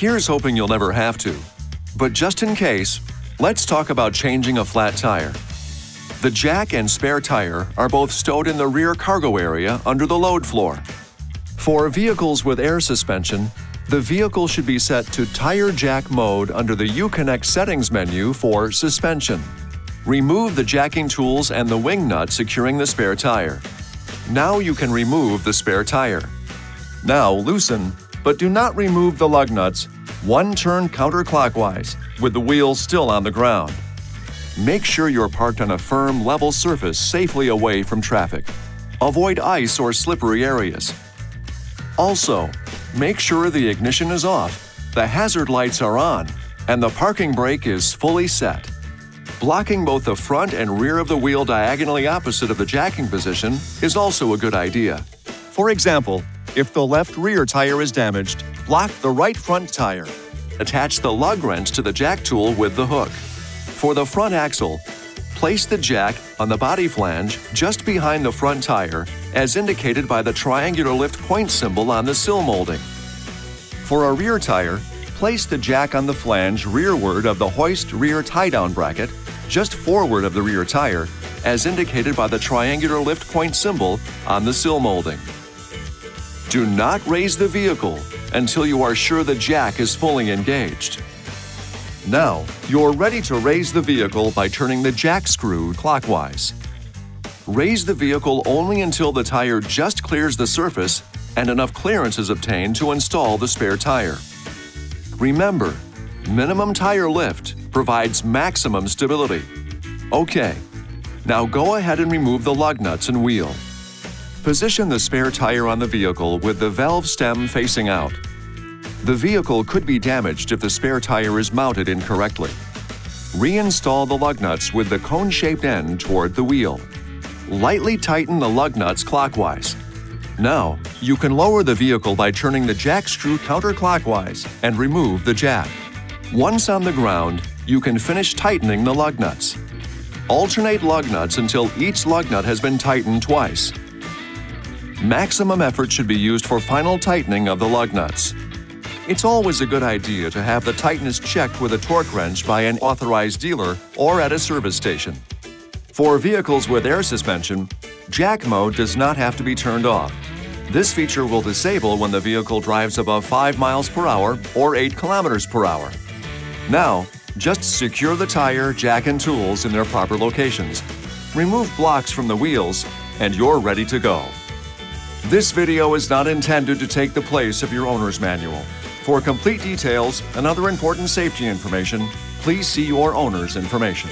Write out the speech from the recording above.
Here's hoping you'll never have to. But just in case, let's talk about changing a flat tire. The jack and spare tire are both stowed in the rear cargo area under the load floor. For vehicles with air suspension, the vehicle should be set to Tire Jack mode under the Uconnect settings menu for suspension. Remove the jacking tools and the wing nut securing the spare tire. Now you can remove the spare tire. Now loosen, but do not remove the lug nuts. One turn counterclockwise, with the wheels still on the ground. Make sure you're parked on a firm, level surface safely away from traffic. Avoid ice or slippery areas. Also, make sure the ignition is off, the hazard lights are on, and the parking brake is fully set. Blocking both the front and rear of the wheel diagonally opposite of the jacking position is also a good idea. For example, if the left rear tire is damaged, block the right front tire. Attach the lug wrench to the jack tool with the hook. For the front axle, place the jack on the body flange just behind the front tire, as indicated by the triangular lift point symbol on the sill molding. For a rear tire, place the jack on the flange rearward of the hoist rear tie-down bracket, just forward of the rear tire, as indicated by the triangular lift point symbol on the sill molding. Do not raise the vehicle until you are sure the jack is fully engaged. Now, you're ready to raise the vehicle by turning the jack screw clockwise. Raise the vehicle only until the tire just clears the surface and enough clearance is obtained to install the spare tire. Remember, minimum tire lift provides maximum stability. Okay, now go ahead and remove the lug nuts and wheel. Position the spare tire on the vehicle with the valve stem facing out. The vehicle could be damaged if the spare tire is mounted incorrectly. Reinstall the lug nuts with the cone-shaped end toward the wheel. Lightly tighten the lug nuts clockwise. Now, you can lower the vehicle by turning the jack screw counterclockwise and remove the jack. Once on the ground, you can finish tightening the lug nuts. Alternate lug nuts until each lug nut has been tightened twice. Maximum effort should be used for final tightening of the lug nuts. It's always a good idea to have the tightness checked with a torque wrench by an authorized dealer or at a service station. For vehicles with air suspension, jack mode does not have to be turned off. This feature will disable when the vehicle drives above 5 miles per hour or 8 kilometers per hour. Now, just secure the tire, jack, and tools in their proper locations. Remove blocks from the wheels, and you're ready to go. This video is not intended to take the place of your owner's manual. For complete details and other important safety information, please see your owner's information.